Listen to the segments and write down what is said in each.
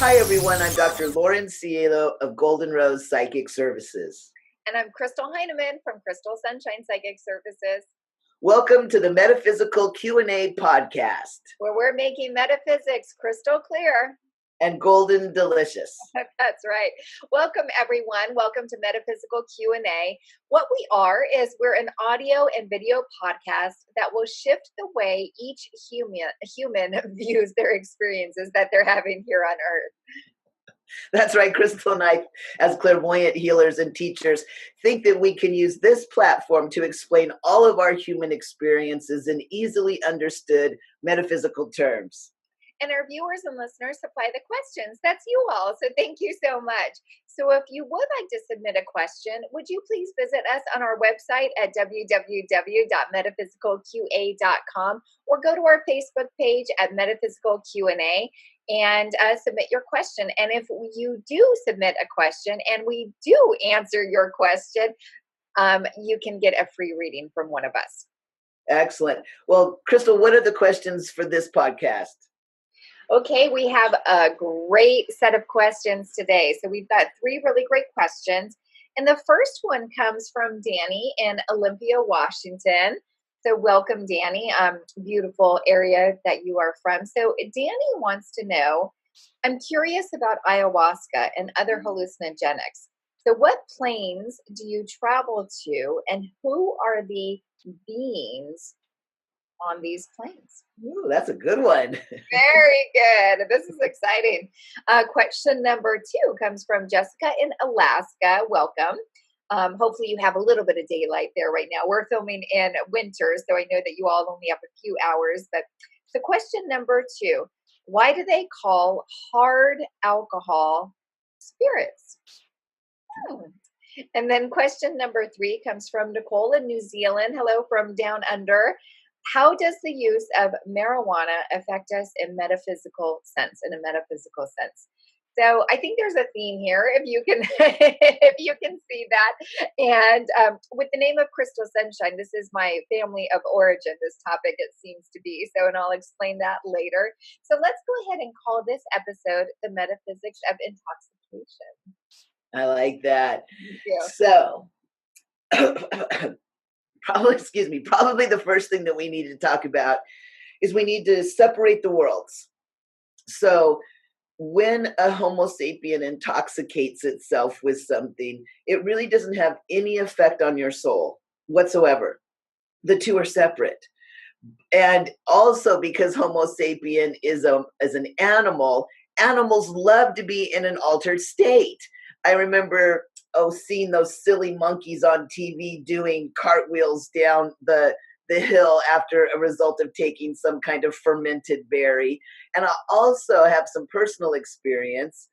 Hi, everyone. I'm Dr. Lauren Cielo of Golden Rose Psychic Services. And I'm Crystal Heinemann from Crystal Sunshine Psychic Services. Welcome to the Metaphysical Q A Podcast, where we're making metaphysics crystal clear. And golden delicious. That's right. Welcome, everyone. Welcome to Metaphysical Q A. What we are is we're an audio and video podcast that will shift the way each human views their experiences that they're having here on Earth. That's right. Crystal and I, as clairvoyant healers and teachers, think that we can use this platform to explain all of our human experiences in easily understood metaphysical terms. And our viewers and listeners supply the questions. That's you all. So thank you so much. So if you would like to submit a question, would you please visit us on our website at www.metaphysicalqa.com or go to our Facebook page at Metaphysical Q&A and submit your question. And if you do submit a question and we do answer your question, you can get a free reading from one of us. Excellent. Well, Crystal, what are the questions for this podcast? Okay, we have a great set of questions today. So we've got 3 really great questions. And the first one comes from Danny in Olympia, Washington. So welcome, Danny. Beautiful area that you are from. So Danny wants to know, I'm curious about ayahuasca and other hallucinogenics. So what planes do you travel to and who are the beings on these planes? Ooh, that's a good one. Very good. This is exciting. Question number 2 comes from Jessica in Alaska. Welcome. Hopefully you have a little bit of daylight there right now. We're filming in winter, so I know that you all only have a few hours. But so question number 2, why do they call hard alcohol spirits? And then question number 3 comes from Nicole in New Zealand. Hello from down under. How does the use of marijuana affect us in a metaphysical sense? So I think there's a theme here, if you can if you can see that. And with the name of Crystal Sunshine, this is my family of origin, this topic, it seems to be. So, and I'll explain that later. So let's go ahead and call this episode The Metaphysics of Intoxication. I like that. Thank you. So probably the first thing that we need to talk about is we need to separate the worlds. So when a Homo sapien intoxicates itself with something, it really doesn't have any effect on your soul whatsoever. The two are separate. And also because Homo sapien is an animal, animals love to be in an altered state. I remember seeing those silly monkeys on TV doing cartwheels down the hill after a result of taking some kind of fermented berry. And I also have some personal experience.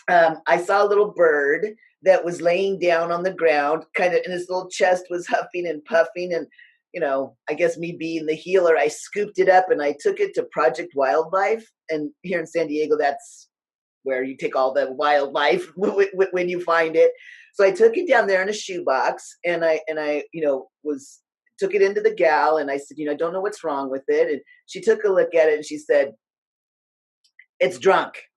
I saw a little bird that was laying down on the ground, kind of, and his little chest was huffing and puffing. And, you know, I guess me being the healer, I scooped it up and I took it to Project Wildlife. And here in San Diego, that's where you take all the wildlife when you find it. So I took it down there in a shoebox and I took it into the gal and I said, I don't know what's wrong with it. And she took a look at it and she said, it's drunk.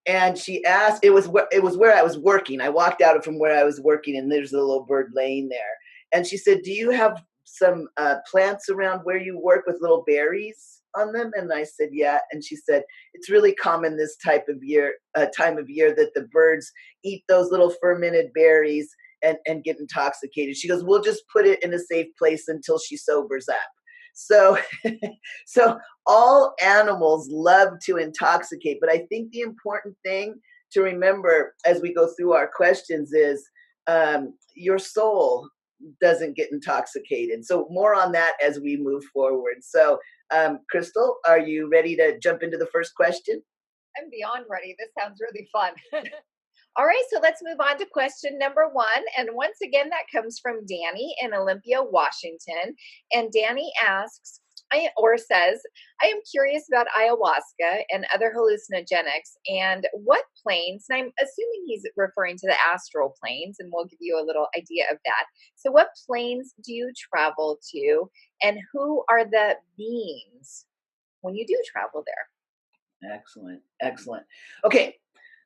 And she asked, it was where I was working. I walked out from where I was working and there's a little bird laying there. And she said, do you have some plants around where you work with little berries on them? And I said, yeah. And she said, it's really common this time of year that the birds eat those little fermented berries and get intoxicated. She goes, we'll just put it in a safe place until she sobers up. So all animals love to intoxicate. But I think the important thing to remember as we go through our questions is your soul doesn't get intoxicated. So more on that as we move forward. So Crystal, are you ready to jump into the first question? I'm beyond ready. This sounds really fun. All right, so let's move on to question number 1. And once again, that comes from Danny in Olympia, Washington. And Danny asks, says, I am curious about ayahuasca and other hallucinogenics and what planes, and I'm assuming he's referring to the astral planes, and we'll give you a little idea of that. So what planes do you travel to and who are the beings when you do travel there? Excellent. Excellent. Okay.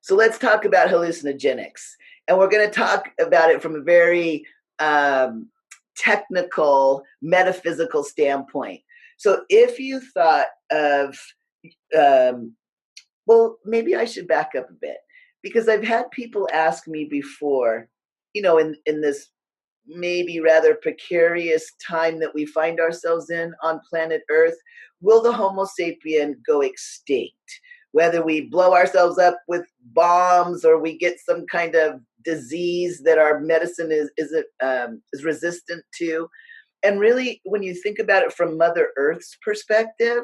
So let's talk about hallucinogenics. And we're going to talk about it from a very um, technical, metaphysical standpoint. So if you thought of, um, well, maybe I should back up a bit because I've had people ask me before, in this maybe rather precarious time that we find ourselves in on planet Earth, will the Homo sapien go extinct? Whether we blow ourselves up with bombs or we get some kind of disease that our medicine is resistant to. And really, when you think about it from Mother Earth's perspective,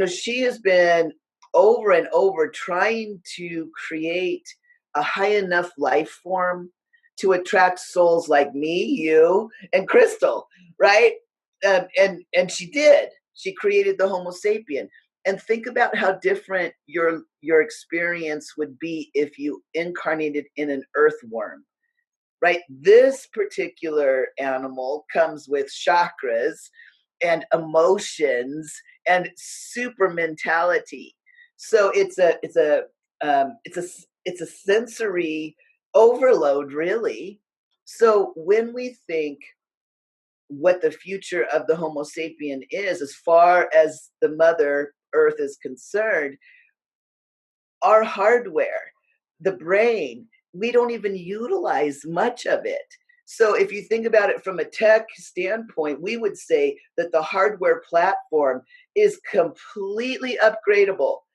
she has been over and over trying to create a high enough life form to attract souls like me, you, and Crystal, right? And she did. She created the Homo sapien. And think about how different your experience would be if you incarnated in an earthworm, right? This particular animal comes with chakras and emotions and super mentality. So it's a sensory overload, really. So when we think what the future of the Homo sapien is, as far as the Mother Earth is concerned, our hardware, the brain, we don't even utilize much of it. So if you think about it from a tech standpoint, we would say that the hardware platform is completely upgradable,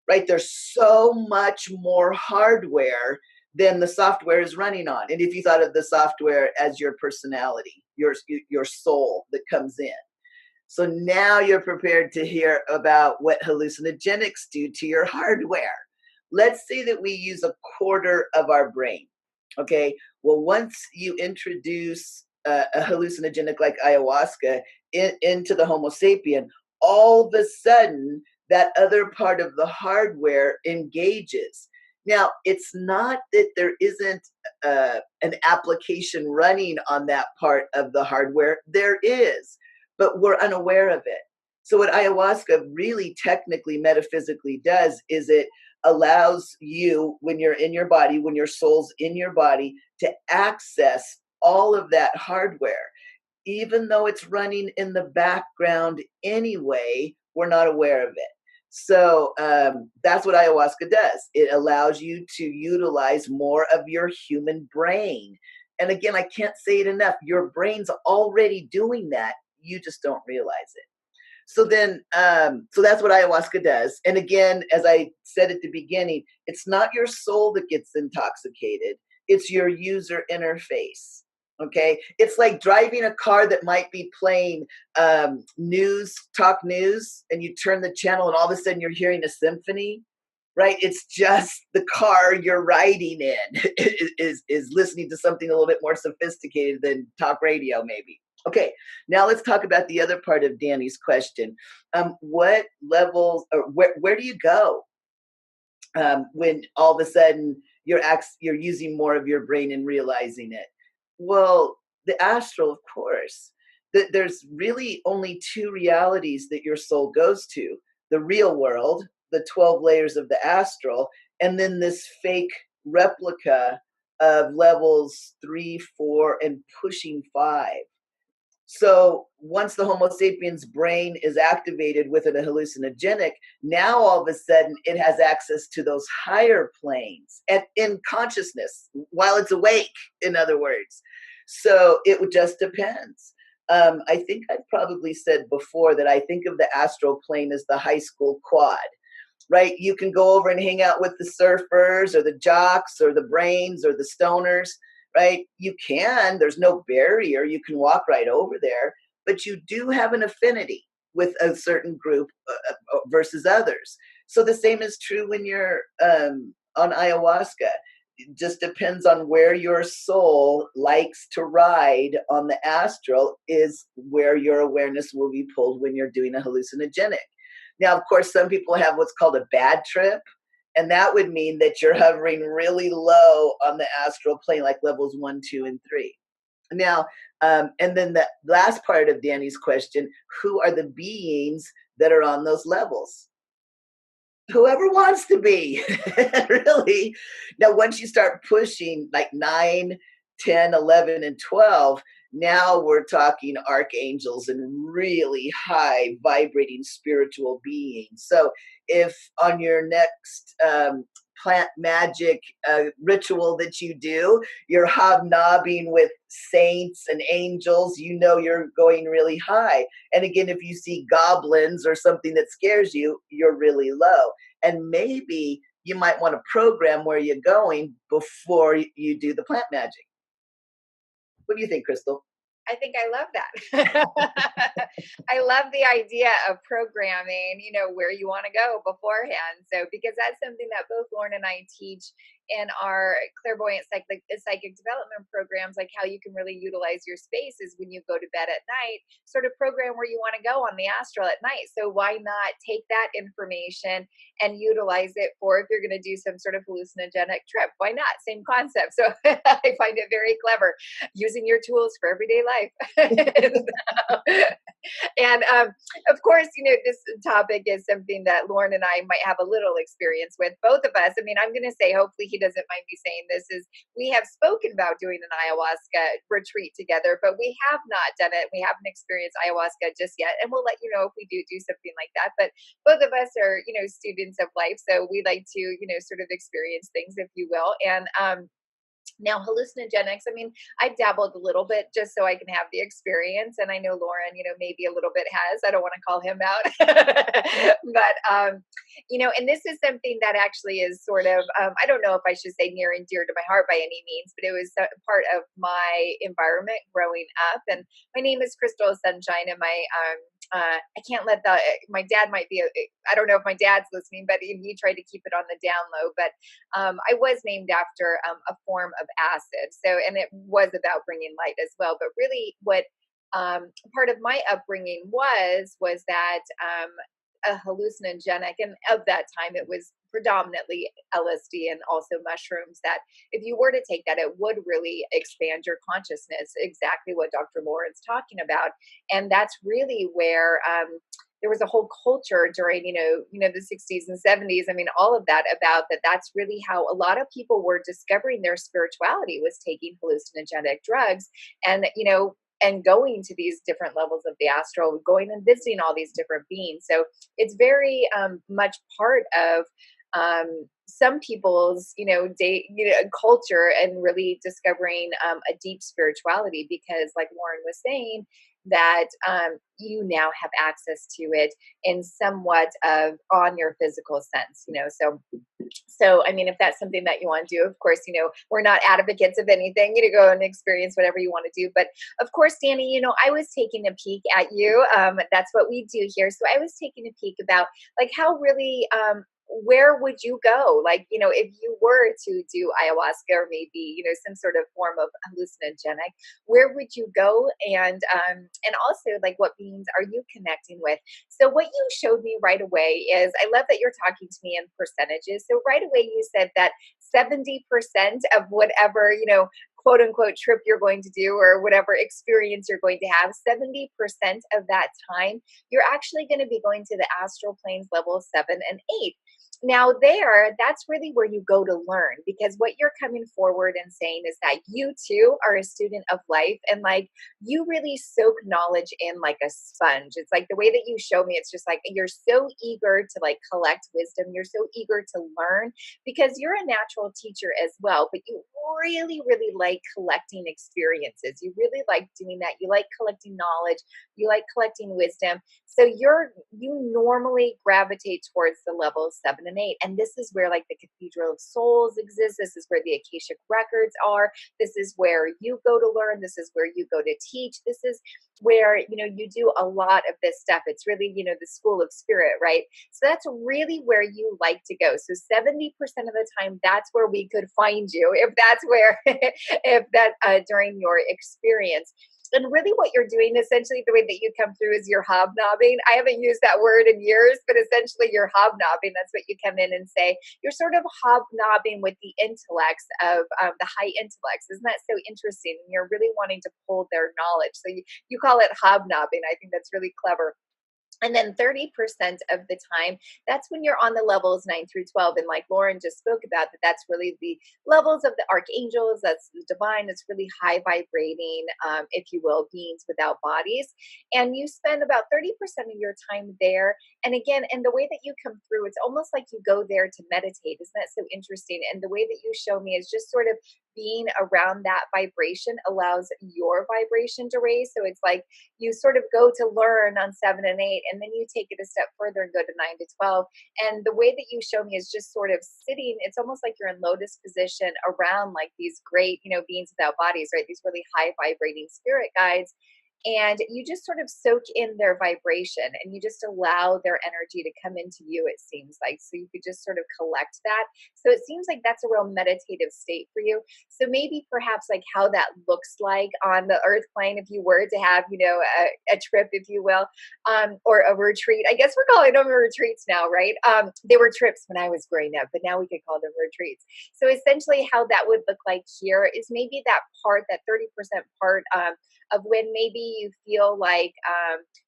right? There's so much more hardware than the software is running on. And if you thought of the software as your personality, your soul that comes in. So now you're prepared to hear about what hallucinogenics do to your hardware. Let's say that we use a quarter of our brain. Okay. Well, once you introduce a hallucinogenic like ayahuasca into the Homo sapien, all of a sudden that other part of the hardware engages. Now, it's not that there isn't an application running on that part of the hardware. There is, but we're unaware of it. So what ayahuasca really technically metaphysically does is it allows you, when you're in your body, when your soul's in your body, to access all of that hardware. Even though it's running in the background anyway, we're not aware of it. So that's what ayahuasca does. It allows you to utilize more of your human brain. And again, I can't say it enough. Your brain's already doing that. You just don't realize it. So that's what ayahuasca does. And again, as I said at the beginning, it's not your soul that gets intoxicated. It's your user interface. Okay. It's like driving a car that might be playing talk news, and you turn the channel and all of a sudden you're hearing a symphony, right? It's just the car you're riding in is listening to something a little bit more sophisticated than talk radio, maybe. Okay, now let's talk about the other part of Danny's question. What levels, or where do you go when all of a sudden you're using more of your brain and realizing it? Well, the astral, of course. There's really only two realities that your soul goes to: the real world, the 12 layers of the astral, and then this fake replica of levels 3, 4, and pushing 5. So once the Homo sapiens brain is activated with a hallucinogenic, now all of a sudden it has access to those higher planes and in consciousness while it's awake, in other words. So it just depends. I think I've probably said before that I think of the astral plane as the high school quad, right? You can go over and hang out with the surfers or the jocks or the brains or the stoners, right? You can, there's no barrier. You can walk right over there, but you do have an affinity with a certain group versus others. So the same is true when you're on ayahuasca. It just depends on where your soul likes to ride on the astral is where your awareness will be pulled when you're doing a hallucinogenic. Now, of course, some people have what's called a bad trip, and that would mean that you're hovering really low on the astral plane, like levels 1, 2, and 3. Now, and then the last part of Danny's question, who are the beings that are on those levels? Whoever wants to be, really. Now, once you start pushing like 9, 10, 11, and 12, now we're talking archangels and really high vibrating spiritual beings. So, if on your next plant magic ritual that you do, you're hobnobbing with saints and angels, you know you're going really high. And again, if you see goblins or something that scares you, you're really low. And maybe you might want to program where you're going before you do the plant magic. What do you think, Crystal? I think I love that. I love the idea of programming, where you want to go beforehand. So, because that's something that both Lauren and I teach in our clairvoyant psychic development programs, like how you can really utilize your spaces when you go to bed at night, sort of program where you want to go on the astral at night. So why not take that information and utilize it for if you're going to do some sort of hallucinogenic trip? Why not? Same concept. So I find it very clever, using your tools for everyday life. And of course, this topic is something that Lauren and I might have a little experience with, both of us. I mean, I'm going to say, hopefully he doesn't mind me saying this, is we have spoken about doing an ayahuasca retreat together, but we have not done it. We haven't experienced ayahuasca just yet. And we'll let you know if we do something like that. But both of us are, students of life. So we like to, sort of experience things, if you will. And now, hallucinogenics, I mean, I've dabbled a little bit just so I can have the experience. And I know Lauren, maybe a little bit has. I don't want to call him out. But, and this is something that actually is sort of, I don't know if I should say near and dear to my heart by any means, but it was part of my environment growing up. And my name is Crystal Sunshine, and I can't let my dad might be, I don't know if my dad's listening, but he tried to keep it on the down low. But I was named after a form of acid. So, and it was about bringing light as well. But really what part of my upbringing was that a hallucinogenic, and of that time it was predominantly LSD and also mushrooms, that if you were to take that, it would really expand your consciousness, exactly what Dr. Lauren's talking about. And that's really where there was a whole culture during, the 60s and 70s. I mean, all of that about that. That's really how a lot of people were discovering their spirituality, was taking hallucinogenic drugs. And, and going to these different levels of the astral, going and visiting all these different beings. So it's very much part of some people's, culture, and really discovering a deep spirituality, because like Lauren was saying, that you now have access to it in somewhat of on your physical sense, so I mean, if that's something that you want to do, of course, we're not advocates of anything, go and experience whatever you want to do. But of course, Danny, I was taking a peek at you. That's what we do here. So I was taking a peek about like how really where would you go? Like, if you were to do ayahuasca, or maybe, some sort of form of hallucinogenic, where would you go? And also, like, what beings are you connecting with? So what you showed me right away is, I love that you're talking to me in percentages. So right away you said that 70% of whatever, quote unquote trip you're going to do, or whatever experience you're going to have, 70% of that time, you're actually going to be going to the astral planes level 7 and 8. Now that's really where you go to learn, because what you're coming forward and saying is that you too are a student of life, and like you really soak knowledge in like a sponge. It's like the way that you show me, it's just like you're so eager to like collect wisdom. You're so eager to learn, because you're a natural teacher as well, but you really, really like collecting experiences. You really like doing that. You like collecting knowledge. You like collecting wisdom. So you normally gravitate towards the levels 7 and 8. And this is where like the Cathedral of Souls exists. This is where the Akashic records are. This is where you go to learn. This is where you go to teach. This is where, you do a lot of this stuff. It's really, the school of spirit, right? So that's really where you like to go. So 70% of the time, that's where we could find you, if that's where, if that during your experience. And really what you're doing, essentially, the way that you come through is you're hobnobbing. I haven't used that word in years, but essentially you're hobnobbing. That's what you come in and say. You're sort of hobnobbing with the intellects of the high intellects. Isn't that so interesting? And you're really wanting to pull their knowledge. So you call it hobnobbing. I think that's really clever. And then 30% of the time, that's when you're on the levels 9 through 12. And like Lauren just spoke about, that's really the levels of the archangels, that's the divine, it's really high vibrating, if you will, beings without bodies. And you spend about 30% of your time there. And again, and the way that you come through, it's almost like you go there to meditate. Isn't that so interesting? And the way that you show me is just sort of being around that vibration allows your vibration to raise. So it's like you sort of go to learn on 7 and 8, and then you take it a step further and go to 9 to 12. And the way that you show me is just sort of sitting, it's almost like you're in lotus position around like these great, beings without bodies, right? These really high vibrating spirit guides. And you just sort of soak in their vibration and you just allow their energy to come into you, it seems like. So you could just sort of collect that. So it seems like that's a real meditative state for you. So maybe perhaps like how that looks like on the earth plane, if you were to have, a trip, if you will, or a retreat. I guess we're calling them retreats now, right? They were trips when I was growing up, but now we could call them retreats. So essentially how that would look like here is maybe that part, that 30% part, of when maybe you feel like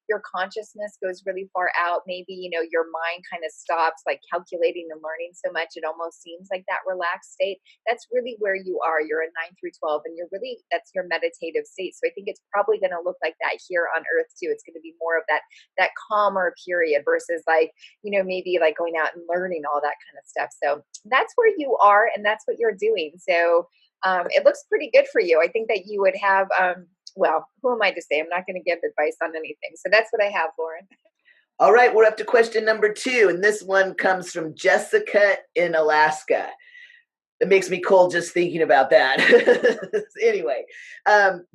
your consciousness goes really far out. Maybe, your mind kind of stops like calculating and learning so much. It almost seems like that relaxed state. That's really where you are. You're in 9 through 12 and that's your meditative state. So I think it's probably going to look like that here on earth too. It's going to be more of that calmer period versus like, maybe like going out and learning all that kind of stuff. So that's where you are and that's what you're doing. So it looks pretty good for you. I think that you would have, well, who am I to say? I'm not going to give advice on anything. So that's what I have, Lauren. All right, we're up to question number 2. And this one comes from Jessica in Alaska. It makes me cold just thinking about that. Anyway,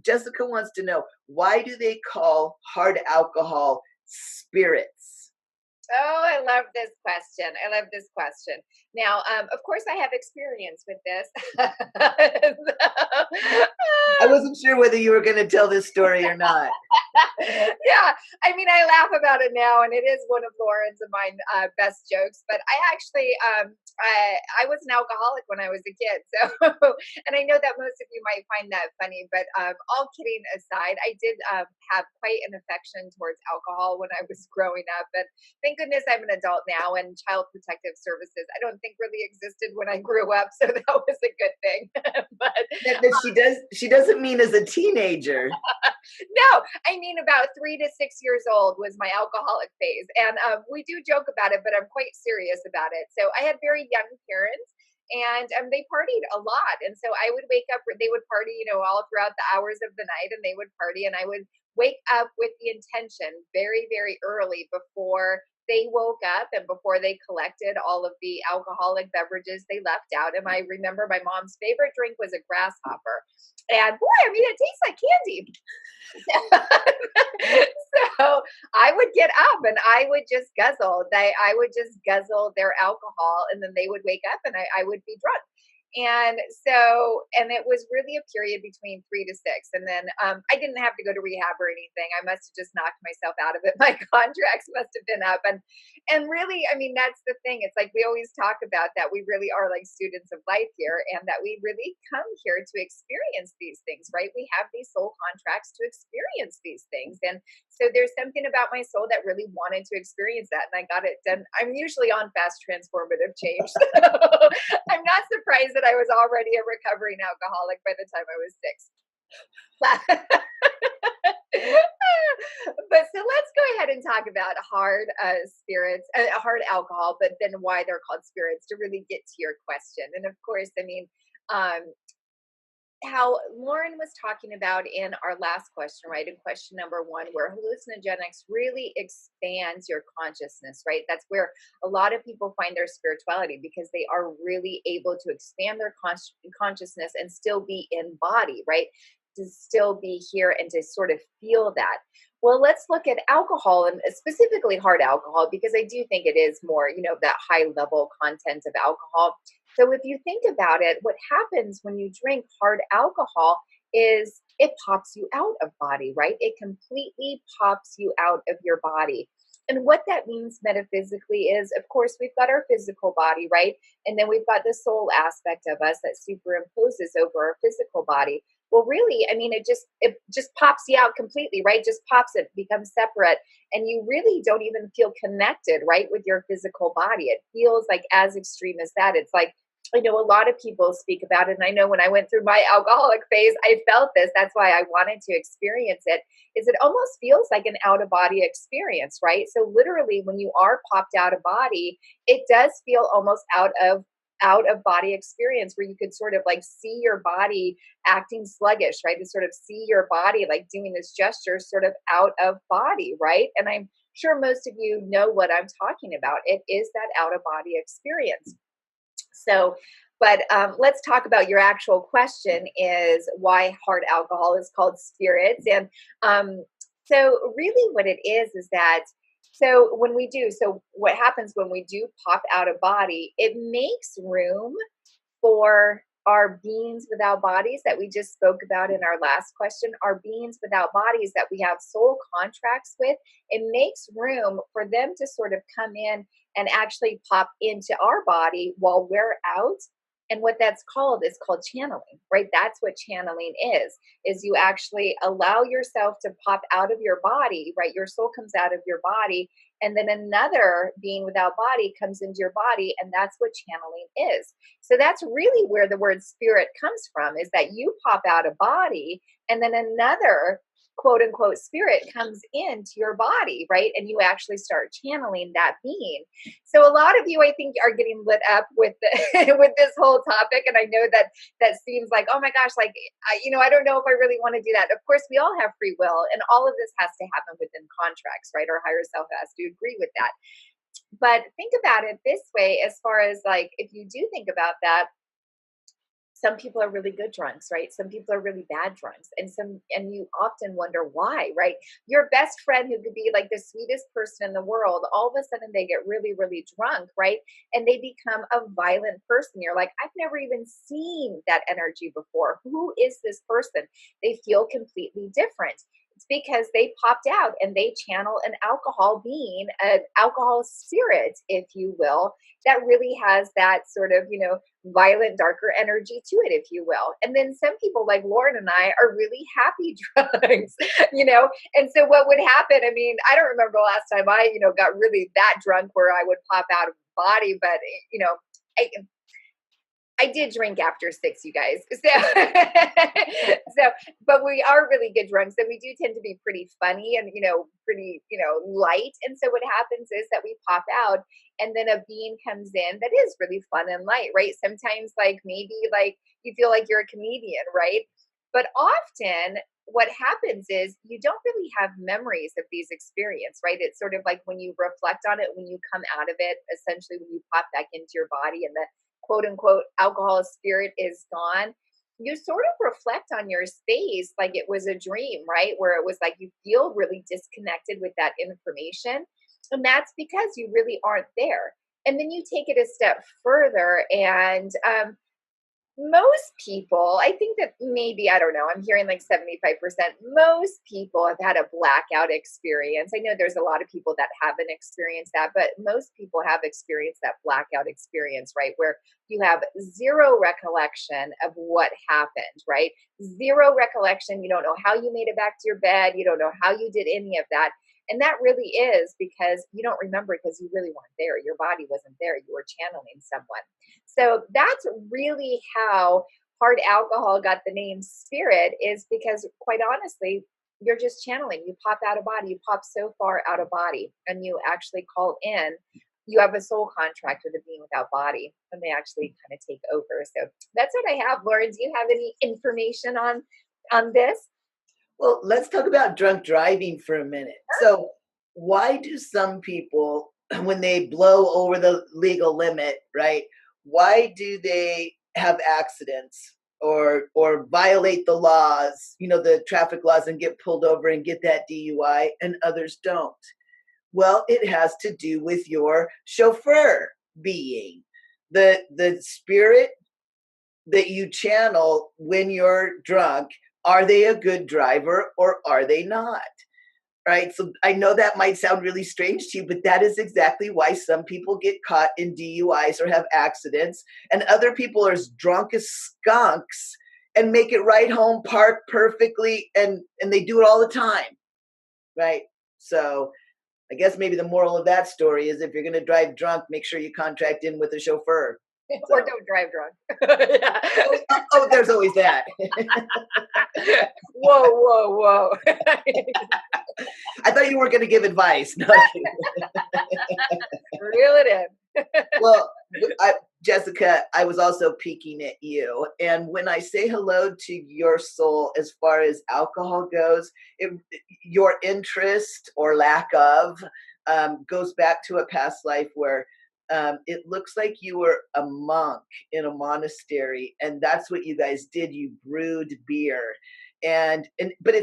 Jessica wants to know, why do they call hard alcohol spirits? Oh, I love this question. Now, of course, I have experience with this. I wasn't sure whether you were going to tell this story or not. Yeah, I mean, I laugh about it now, and it is one of Lauren's and mine best jokes. But I actually, I was an alcoholic when I was a kid, so and I know that most of you might find that funny. But all kidding aside, I did have quite an affection towards alcohol when I was growing up, and thank goodness I'm an adult now. And Child Protective Services, I don't think really existed when I grew up, so that was a good thing. But she doesn't mean as a teenager. No, I mean about 3 to 6 years old was my alcoholic phase. And we do joke about it, but I'm quite serious about it. So I had very young parents and they partied a lot. And so I would wake up, they would party, all throughout the hours of the night, and they would party. And I would wake up with the intention very, very early before they woke up and before they collected all of the alcoholic beverages they left out. And I remember my mom's favorite drink was a grasshopper. And boy, I mean, it tastes like candy. So I would get up and I would just guzzle. I would just guzzle their alcohol, and then they would wake up and I would be drunk. And so, and it was really a period between 3 to 6. And then I didn't have to go to rehab or anything. I must have just knocked myself out of it. My contracts must have been up. And really, I mean, that's the thing. It's like we always talk about that we really are like students of life here, and that we really come here to experience these things, right? We have these soul contracts to experience these things. And so there's something about my soul that really wanted to experience that. And I got it done. I'm usually on fast transformative change. So I'm not surprised that I was already a recovering alcoholic by the time I was 6. But so let's go ahead and talk about hard spirits, hard alcohol, but then why they're called spirits, to really get to your question. And of course, I mean, how Lauren was talking about in our last question, right? In question number 1, where hallucinogenics really expands your consciousness, right? That's where a lot of people find their spirituality, because they are really able to expand their consciousness and still be in body, right? To still be here and to sort of feel that. Well, let's look at alcohol, and specifically hard alcohol, because I do think it is more, that high level content of alcohol. So if you think about it, what happens when you drink hard alcohol is it pops you out of body, right? It completely pops you out of your body. And what that means metaphysically is, of course, we've got our physical body, right? And then we've got the soul aspect of us that superimposes over our physical body. Well, really, I mean, it just pops you out completely, right? Just pops it, becomes separate, and you really don't even feel connected, right, with your physical body. It feels like as extreme as that. It's like, I know a lot of people speak about it, and I know when I went through my alcoholic phase, I felt this. That's why I wanted to experience it. Is it almost feels like an out of body experience, right? So literally, when you are popped out of body, it does feel almost out of body experience where you could sort of like see your body acting sluggish, right? To sort of see your body like doing this gesture sort of out of body, right? And I'm sure most of you know what I'm talking about. It is that out of body experience. So, but let's talk about your actual question is why hard alcohol is called spirits. And so really what it is that, so when we do, so what happens when we do pop out of body, it makes room for our beings without bodies that we just spoke about in our last question, our beings without bodies that we have soul contracts with. It makes room for them to sort of come in and actually pop into our body while we're out. And what that's called is called channeling, right? That's what channeling is you actually allow yourself to pop out of your body, right? Your soul comes out of your body, and then another being without body comes into your body, and that's what channeling is. So that's really where the word spirit comes from, is that you pop out of body, and then another quote unquote spirit comes into your body, right? And you actually start channeling that being. So a lot of you, I think, are getting lit up with with this whole topic. And I know that seems like, oh my gosh, like, I don't know if I really want to do that. Of course, we all have free will, and all of this has to happen within contracts, right? Our higher self has to agree with that. But think about it this way, as far as like, if you do think about that, some people are really good drunks, right? Some people are really bad drunks. And you often wonder why, right? Your best friend who could be like the sweetest person in the world, all of a sudden they get really, really drunk, right? And they become a violent person. You're like, I've never even seen that energy before. Who is this person? They feel completely different. It's because they popped out and they channel an alcohol being, an alcohol spirit, if you will, that really has that sort of, violent, darker energy to it, if you will. And then some people like Lauren and I are really happy drunks, And so what would happen, I mean, I don't remember the last time I, got really that drunk where I would pop out of body, but, I did drink after 6, you guys. But we are really good drunks, and we do tend to be pretty funny and, pretty, light. And so what happens is that we pop out, and then a being comes in that is really fun and light, right? Sometimes like maybe like you feel like you're a comedian, right? But often what happens is you don't really have memories of these experiences, right? It's sort of like when you reflect on it, when you come out of it, essentially when you pop back into your body and the quote unquote alcohol spirit is gone, you sort of reflect on your space like it was a dream, right? Where it was like you feel really disconnected with that information. And that's because you really aren't there. And then you take it a step further, and most people, I think that maybe, I don't know, I'm hearing like 75%, most people have had a blackout experience. I know there's a lot of people that haven't experienced that, but most people have experienced that blackout experience, right? Where you have zero recollection of what happened, right? Zero recollection. You don't know how you made it back to your bed. You don't know how you did any of that. And that really is because you don't remember because you really weren't there. Your body wasn't there. You were channeling someone. So that's really how hard alcohol got the name spirit, is because quite honestly, you're just channeling. You pop out of body. You pop so far out of body, and you actually call in. You have a soul contract with a being without body, and they actually kind of take over. So that's what I have. Lauren, do you have any information on this? Well, let's talk about drunk driving for a minute. So why do some people, when they blow over the legal limit, right, why do they have accidents or violate the laws, the traffic laws, and get pulled over and get that DUI, and others don't? Well, it has to do with your chauffeur being. The spirit that you channel when you're drunk, are they a good driver or are they not? Right? So I know that might sound really strange to you, but that is exactly why some people get caught in DUIs or have accidents, and other people are as drunk as skunks and make it right home, park perfectly, and they do it all the time, right? So I guess maybe the moral of that story is if you're going to drive drunk, make sure you contract in with a chauffeur. So. Or don't drive drunk. Oh, there's always that. Whoa. I thought you weren't going to give advice. No. Reel it in. Well, Jessica, I was also peeking at you. And when I say hello to your soul, as far as alcohol goes, your interest or lack of goes back to a past life where it looks like you were a monk in a monastery, and that's what you guys did. You brewed beer, but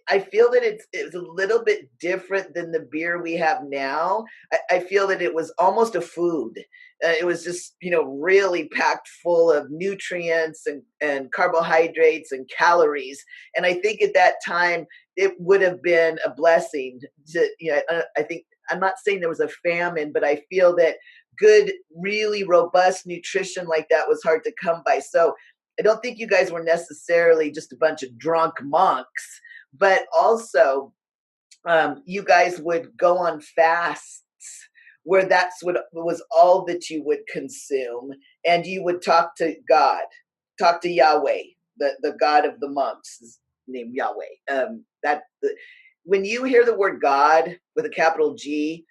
I feel that it's a little bit different than the beer we have now. I feel that it was almost a food. It was just, really packed full of nutrients and carbohydrates and calories. And I think at that time, it would have been a blessing to, I think, I'm not saying there was a famine, but I feel that good, really robust nutrition like that was hard to come by. So I don't think you guys were necessarily just a bunch of drunk monks. But also, you guys would go on fasts where that's what was all that you would consume. And you would talk to God, talk to Yahweh, the God of the monks, is named Yahweh. When you hear the word God with a capital G,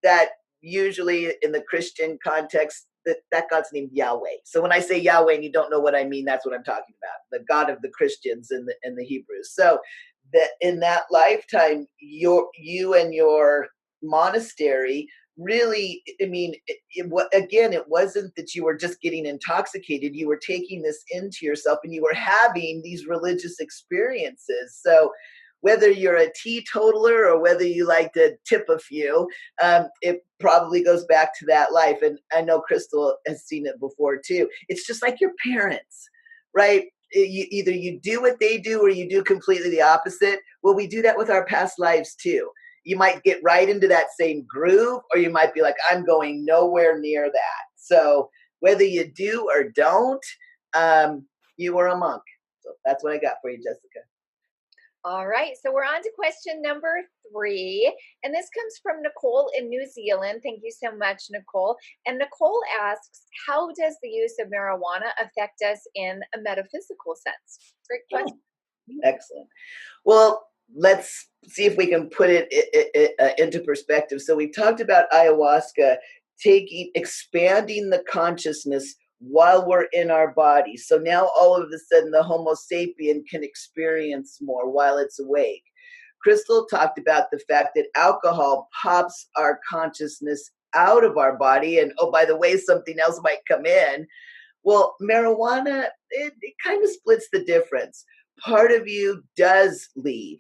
that usually in the Christian context, that God's named Yahweh. So when I say Yahweh and you don't know what I mean, that's what I'm talking about. The God of the Christians and the Hebrews. So that in that lifetime, you and your monastery really, it wasn't that you were just getting intoxicated. You were taking this into yourself and you were having these religious experiences. So whether you're a teetotaler or whether you like to tip a few, it probably goes back to that life. And I know Crystal has seen it before too. It's just like your parents, right? Either you do what they do or you do completely the opposite. Well, we do that with our past lives too. You might get right into that same groove, or you might be like, I'm going nowhere near that. So whether you do or don't, you were a monk. So that's what I got for you, Jessica. All right, so we're on to question number 3, and this comes from Nicole in New Zealand. Thank you so much, Nicole. And Nicole asks, how does the use of marijuana affect us in a metaphysical sense? Great question. Oh, excellent. Well, let's see if we can put it into perspective. So we talked about ayahuasca expanding the consciousness while we're in our body. So now all of a sudden the Homo sapien can experience more while it's awake. Crystal talked about the fact that alcohol pops our consciousness out of our body. And oh, by the way, something else might come in. Well, marijuana, it kind of splits the difference. Part of you does leave.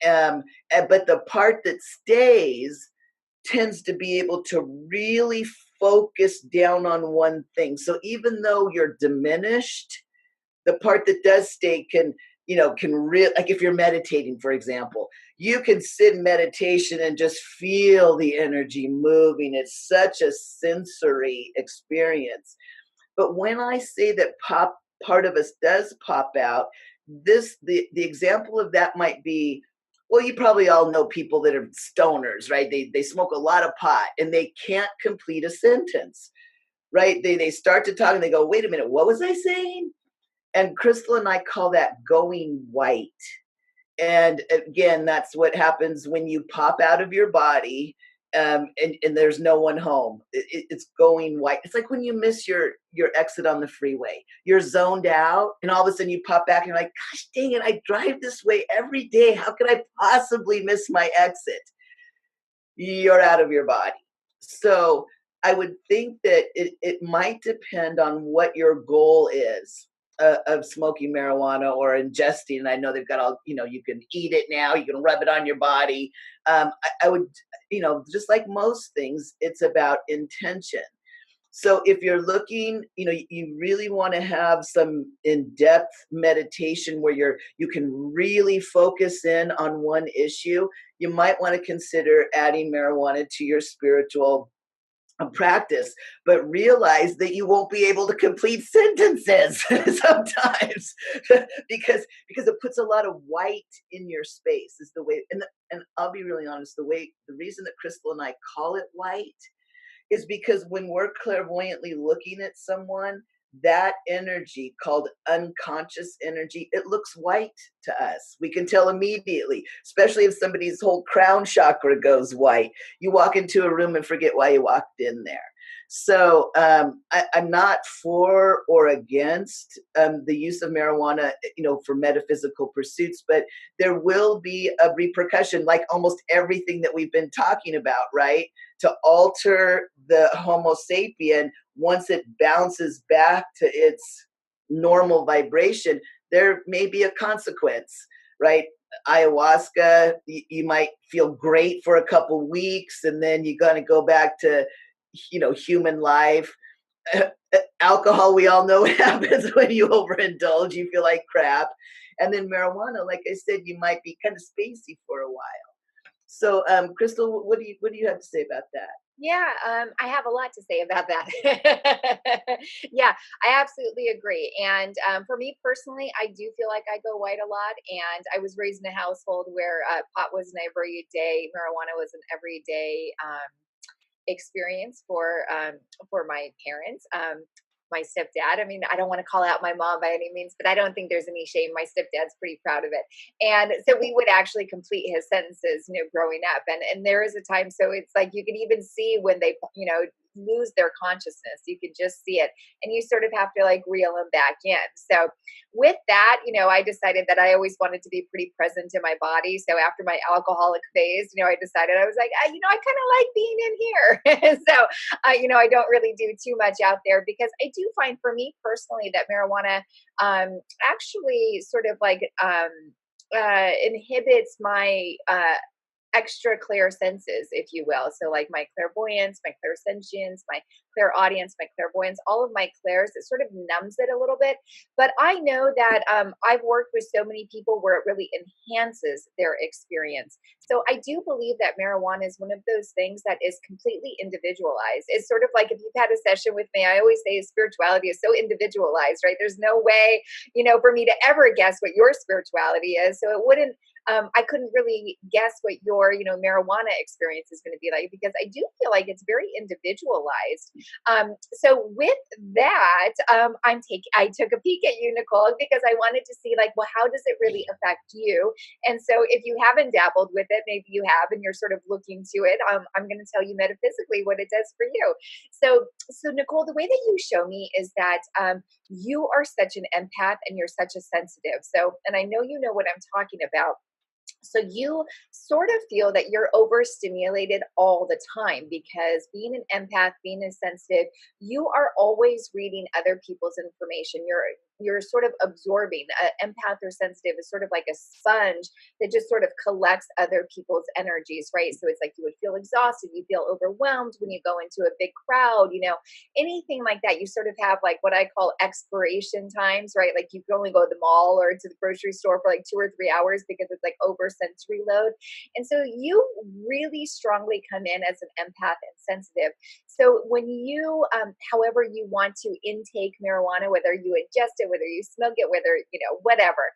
But the part that stays tends to be able to really focus down on one thing. So even though you're diminished, the part that does stay can really, like if you're meditating, for example, you can sit in meditation and just feel the energy moving. It's such a sensory experience. But when I say that part of us does pop out, the example of that might be, well, you probably all know people that are stoners, right? They smoke a lot of pot and they can't complete a sentence, right? They start to talk and they go, wait a minute, what was I saying? And Crystal and I call that going white. And again, that's what happens when you pop out of your body and there's no one home. It's going white. It's like when you miss your exit on the freeway. You're zoned out and all of a sudden you pop back and you're like, gosh dang it, I drive this way every day. How could I possibly miss my exit? You're out of your body. So I would think that it might depend on what your goal is of smoking marijuana or ingesting. And I know they've got all, you can eat it now, you can rub it on your body. I would, just like most things, it's about intention. So if you're looking, you really want to have some in-depth meditation where you can really focus in on one issue, you might want to consider adding marijuana to your spiritual practice, but realize that you won't be able to complete sentences sometimes because it puts a lot of white in your space is the way. And I'll be really honest, the reason that Crystal and I call it white is because when we're clairvoyantly looking at someone, that energy called unconscious energy, it looks white to us. We can tell immediately, especially if somebody's whole crown chakra goes white. You walk into a room and forget why you walked in there. So I'm not for or against the use of marijuana, for metaphysical pursuits, but there will be a repercussion, like almost everything that we've been talking about, right? To alter the Homo sapien, once it bounces back to its normal vibration, there may be a consequence, right? Ayahuasca, you might feel great for a couple weeks, and then you're going to go back to human life. Alcohol, we all know what happens when you overindulge. You feel like crap. And then marijuana, like I said, you might be kind of spacey for a while. So, Crystal, what do you have to say about that? Yeah, I have a lot to say about that. Yeah, I absolutely agree. And for me personally, I do feel like I go white a lot. And I was raised in a household where pot was an everyday, marijuana was an everyday experience for my parents. My stepdad, I mean, I don't want to call out my mom by any means, but I don't think there's any shame. My stepdad's pretty proud of it. And so we would actually complete his sentences, growing up. And there is a time, so it's like you can even see when they, lose their consciousness. You can just see it. And you sort of have to like reel them back in. So with that, I decided that I always wanted to be pretty present in my body. So after my alcoholic phase, I decided I was like, I kind of like being in here. So, I don't really do too much out there because I do find for me personally that marijuana actually sort of like inhibits my extra clear senses, if you will. So like my clairvoyance, my clairsentience, my clairaudience, my clairvoyance, all of my clairs, it sort of numbs it a little bit. But I know that I've worked with so many people where it really enhances their experience. So I do believe that marijuana is one of those things that is completely individualized. It's sort of like if you've had a session with me, I always say spirituality is so individualized, right? There's no way, for me to ever guess what your spirituality is. So it wouldn't, I couldn't really guess what your, marijuana experience is going to be like, because I do feel like it's very individualized. So with that, I took a peek at you, Nicole, because I wanted to see like, well, how does it really affect you? And so if you haven't dabbled with it, maybe you have, and you're sort of looking to it, I'm going to tell you metaphysically what it does for you. So Nicole, the way that you show me is that you are such an empath and you're such a sensitive. So, and I know you know what I'm talking about. So you sort of feel that you're overstimulated all the time because being an empath, being a sensitive, you are always reading other people's information. You're sort of absorbing. Empath or sensitive is sort of like a sponge that just sort of collects other people's energies, right? So it's like you would feel exhausted, you feel overwhelmed when you go into a big crowd, anything like that. You sort of have like what I call expiration times, right? Like you can only go to the mall or to the grocery store for like 2 or 3 hours because it's like over sensory load. And so you really strongly come in as an empath and sensitive. So when you, however you want to intake marijuana, whether you ingest it, whether you smoke it, whether, whatever,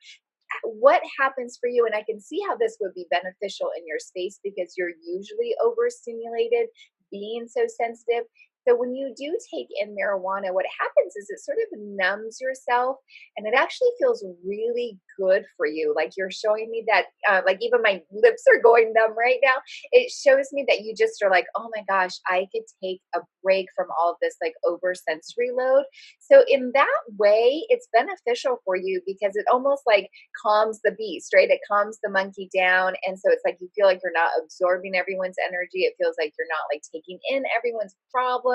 what happens for you? And I can see how this would be beneficial in your space because you're usually overstimulated, being so sensitive. So when you do take in marijuana, what happens is it sort of numbs yourself and it actually feels really good for you. Like you're showing me that, like even my lips are going numb right now. It shows me that you just are like, oh my gosh, I could take a break from all of this like over sensory load. So in that way, it's beneficial for you because it almost like calms the beast, right? It calms the monkey down. And so it's like you feel like you're not absorbing everyone's energy. It feels like you're not like taking in everyone's problems.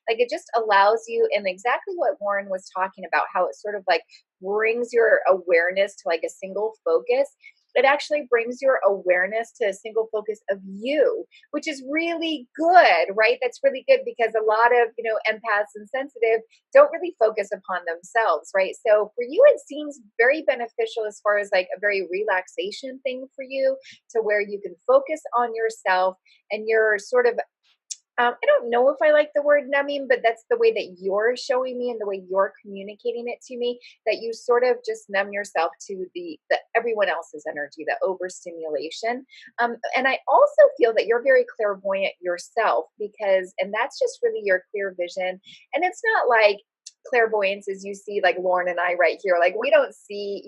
Like it just allows you, and exactly what Warren was talking about, how it sort of like brings your awareness to like a single focus. It actually brings your awareness to a single focus of you, which is really good, right? That's really good because a lot of, empaths and sensitive don't really focus upon themselves, right? So for you, it seems very beneficial as far as like a very relaxation thing for you to where you can focus on yourself and you're sort of I don't know if I like the word numbing, but that's the way that you're showing me and the way you're communicating it to me, that you sort of just numb yourself to the everyone else's energy, the overstimulation. And I also feel that you're very clairvoyant yourself and that's just really your clear vision. And it's not like clairvoyance as you see like Lauren and I right here. Like we don't see,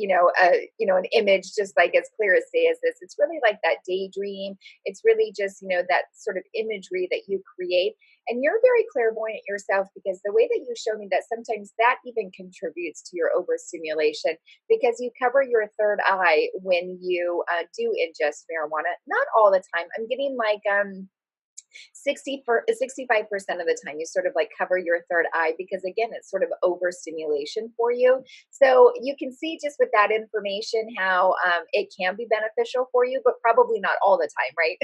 an image just like as clear as day as this. It's really like that daydream. It's really just, that sort of imagery that you create. And you're very clairvoyant yourself, because the way that you show me that sometimes that even contributes to your overstimulation, because you cover your third eye when you do ingest marijuana. Not all the time. I'm getting like 65% of the time you sort of like cover your third eye, because again, it's sort of overstimulation for you. So you can see just with that information how it can be beneficial for you, but probably not all the time, right?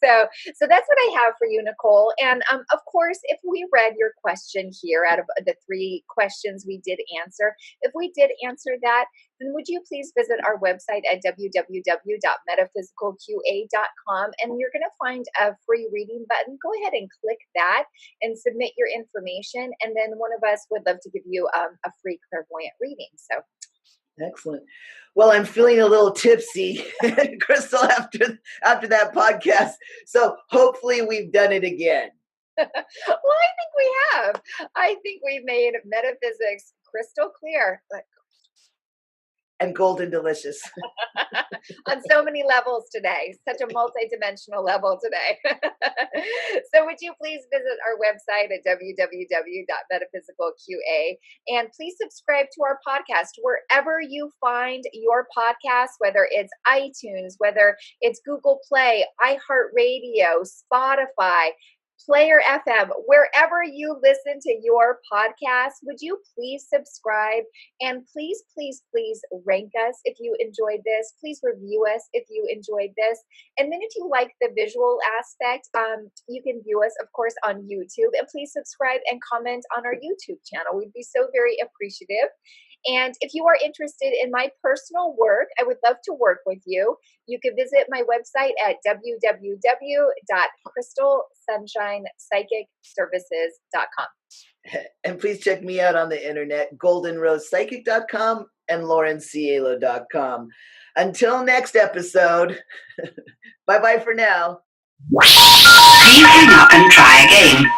So that's what I have for you, Nicole. And of course, if we read your question here out of the 3 questions we did answer, if we did answer that, then would you please visit our website at www.metaphysicalqa.com, and you're going to find a free reading button. Go ahead and click that and submit your information, and then one of us would love to give you a free clairvoyant reading. So excellent. Well, I'm feeling a little tipsy, Crystal, after that podcast. So hopefully we've done it again. Well, I think we have. I think we've made metaphysics crystal clear. And golden delicious. On so many levels today. Such a multidimensional level today. So would you please visit our website at www.metaphysicalqa, and please subscribe to our podcast wherever you find your podcast, whether it's iTunes, whether it's Google Play, iHeartRadio, Spotify, Player FM, wherever you listen to your podcast. Would you please subscribe, and please, please, please rank us if you enjoyed this. Please review us if you enjoyed this. And then if you like the visual aspect, you can view us, of course, on YouTube. And please subscribe and comment on our YouTube channel. We'd be so very appreciative. And if you are interested in my personal work, I would love to work with you. You can visit my website at www.crystalsunshinepsychicservices.com. And please check me out on the internet, goldenrosepsychic.com and laurencielo.com. Until next episode, bye-bye for now. Please hang up and try again.